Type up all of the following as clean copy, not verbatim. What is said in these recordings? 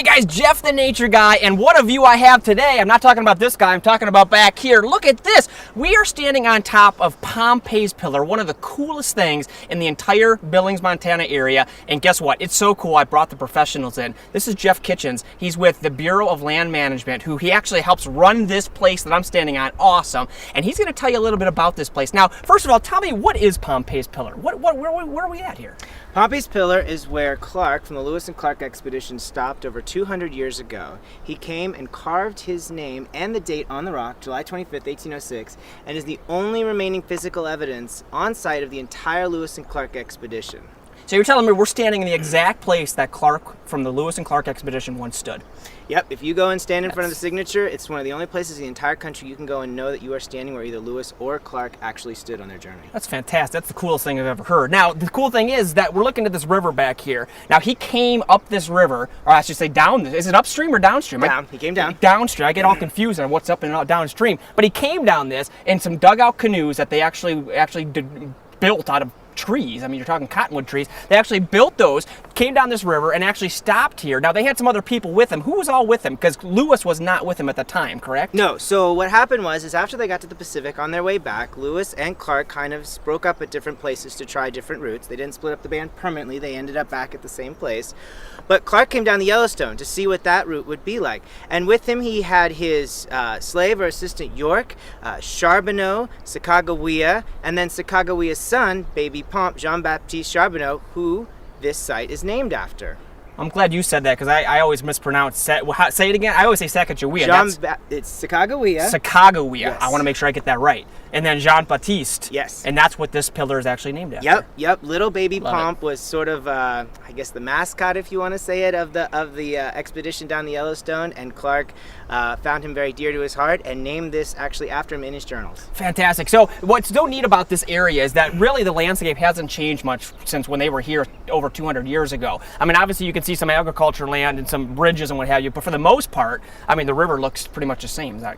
Hey guys, Jeff the Nature Guy, and what a view I have today. I'm not talking about this guy, I'm talking about back here. Look at this. We are standing on top of Pompeys Pillar, one of the coolest things in the entire Billings, Montana area. And guess what? It's so cool I brought the professionals in. This is Jeff Kitchens. He's with the Bureau of Land Management, who he actually helps run this place that I'm standing on. Awesome. And he's going to tell you a little bit about this place. Now, first of all, tell me, what is Pompeys Pillar? Where are we at here? Pompeys Pillar is where Clark from the Lewis and Clark expedition stopped over 200 years ago. He came and carved his name and the date on the rock, July 25th, 1806, and is the only remaining physical evidence on site of the entire Lewis and Clark expedition. So you're telling me we're standing in the exact place that Clark from the Lewis and Clark expedition once stood? Yep, if you go and stand in front of the signature, it's one of the only places in the entire country you can go and know that you are standing where either Lewis or Clark actually stood on their journey. That's fantastic. That's the coolest thing I've ever heard. Now, the cool thing is that we're looking at this river back here. Now, he came up this river, or I should say down. Is it upstream or downstream? Down. He came down. Downstream. I get all confused on what's up and downstream. But he came down this in some dugout canoes that they actually built out of trees. I mean, you're talking cottonwood trees. They actually built those, came down this river, and actually stopped here. Now, they had some other people with them. Who was all with them? Because Lewis was not with them at the time, correct? No. So what happened was after they got to the Pacific on their way back, Lewis and Clark kind of broke up at different places to try different routes. They didn't split up the band permanently. They ended up back at the same place. But Clark came down the Yellowstone to see what that route would be like. And with him, he had his slave or assistant York, Charbonneau, Sacagawea, and then Sacagawea's son, baby Pomp, Jean-Baptiste Charbonneau, who this site is named after. I'm glad you said that because I always mispronounce. Say it again. I always say Sacagawea. It's Sacagawea. Sacagawea. Yes. I want to make sure I get that right. And then Jean-Baptiste. Yes. And that's what this pillar is actually named after. Yep. Little baby Love Pomp was sort of, I guess, the mascot, if you want to say it, of the expedition down the Yellowstone. And Clark found him very dear to his heart and named this actually after him in his journals. Fantastic. So what's so neat about this area is that really the landscape hasn't changed much since when they were here over 200 years ago. I mean, obviously you can see some agriculture land and some bridges and what have you, but for the most part, I mean, the river looks pretty much the same. Is that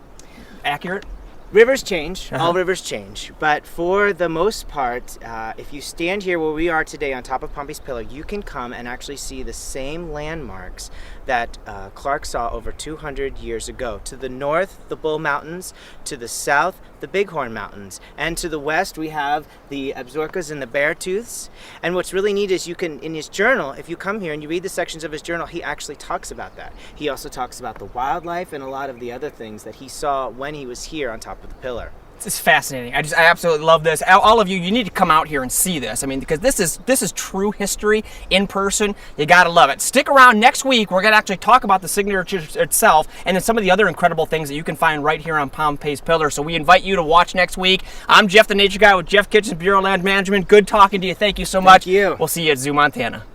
accurate? Rivers change, all rivers change, but for the most part, if you stand here where we are today on top of Pompeys Pillar, you can come and actually see the same landmarks that Clark saw over 200 years ago. To the north, the Bull Mountains; to the south, the Bighorn Mountains; and to the west, we have the Absarokas and the Beartooths. And what's really neat is you can, in his journal, if you come here and you read the sections of his journal, he actually talks about that. He also talks about the wildlife and a lot of the other things that he saw when he was here on top of the pillar. It's fascinating. I absolutely love this. All of you need to come out here and see this. I mean, because this is true history in person. You got to love it. Stick around next week. We're going to actually talk about the signature itself and then some of the other incredible things that you can find right here on Pompeys Pillar. So we invite you to watch next week. I'm Jeff the Nature Guy with Jeff Kitchens, Bureau of Land Management. Good talking to you. Thank you so much. Thank you. We'll see you at Zoo Montana.